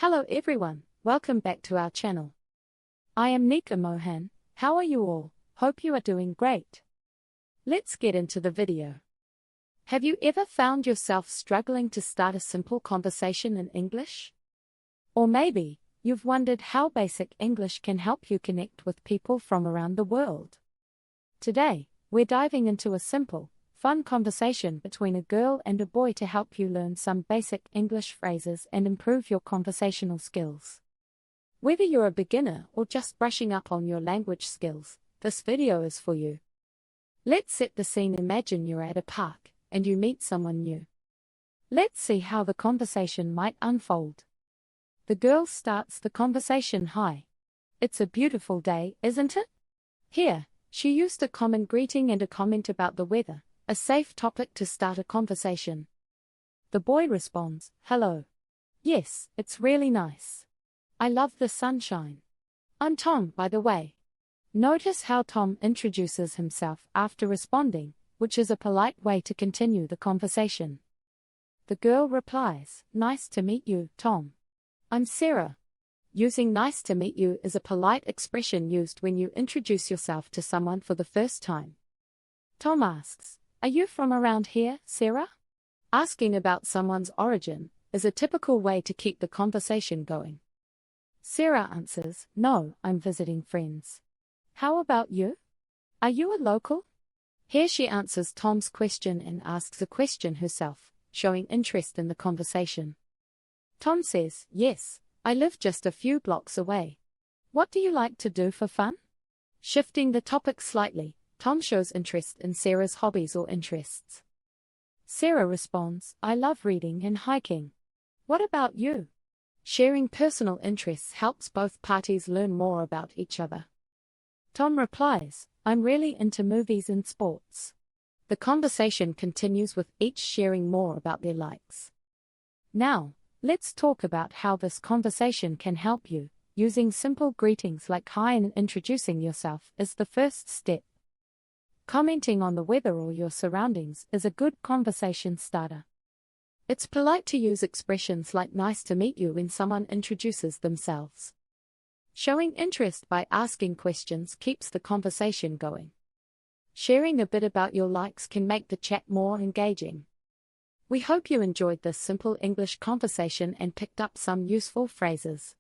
Hello everyone, welcome back to our channel. I am Nika Mohan. How are you all? Hope you are doing great. Let's get into the video. Have you ever found yourself struggling to start a simple conversation in English? Or maybe you've wondered how basic English can help you connect with people from around the world. Today, we're diving into a simple, fun conversation between a girl and a boy to help you learn some basic English phrases and improve your conversational skills. Whether you're a beginner or just brushing up on your language skills, this video is for you. Let's set the scene. Imagine you're at a park and you meet someone new. Let's see how the conversation might unfold. The girl starts the conversation. Hi. It's a beautiful day, isn't it? Here, she used a common greeting and a comment about the weather. A safe topic to start a conversation. The boy responds, hello. Yes, it's really nice. I love the sunshine. I'm Tom, by the way. Notice how Tom introduces himself after responding, which is a polite way to continue the conversation. The girl replies, nice to meet you, Tom. I'm Sarah. Using nice to meet you is a polite expression used when you introduce yourself to someone for the first time. Tom asks, are you from around here, Sarah? Asking about someone's origin is a typical way to keep the conversation going. Sarah answers, no, I'm visiting friends. How about you? Are you a local? Here she answers Tom's question and asks a question herself, showing interest in the conversation. Tom says, yes, I live just a few blocks away. What do you like to do for fun? Shifting the topic slightly, Tom shows interest in Sarah's hobbies or interests. Sarah responds, I love reading and hiking. What about you? Sharing personal interests helps both parties learn more about each other. Tom replies, I'm really into movies and sports. The conversation continues with each sharing more about their likes. Now, let's talk about how this conversation can help you. Using simple greetings like hi and introducing yourself is the first step. Commenting on the weather or your surroundings is a good conversation starter. It's polite to use expressions like nice to meet you when someone introduces themselves. Showing interest by asking questions keeps the conversation going. Sharing a bit about your likes can make the chat more engaging. We hope you enjoyed this simple English conversation and picked up some useful phrases.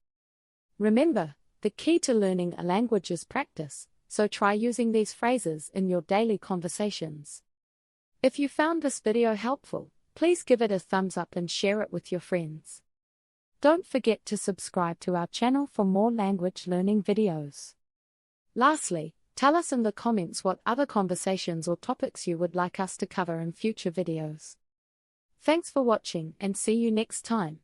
Remember, the key to learning a language is practice. So try using these phrases in your daily conversations. If you found this video helpful, please give it a thumbs up and share it with your friends. Don't forget to subscribe to our channel for more language learning videos. Lastly, tell us in the comments what other conversations or topics you would like us to cover in future videos. Thanks for watching and see you next time.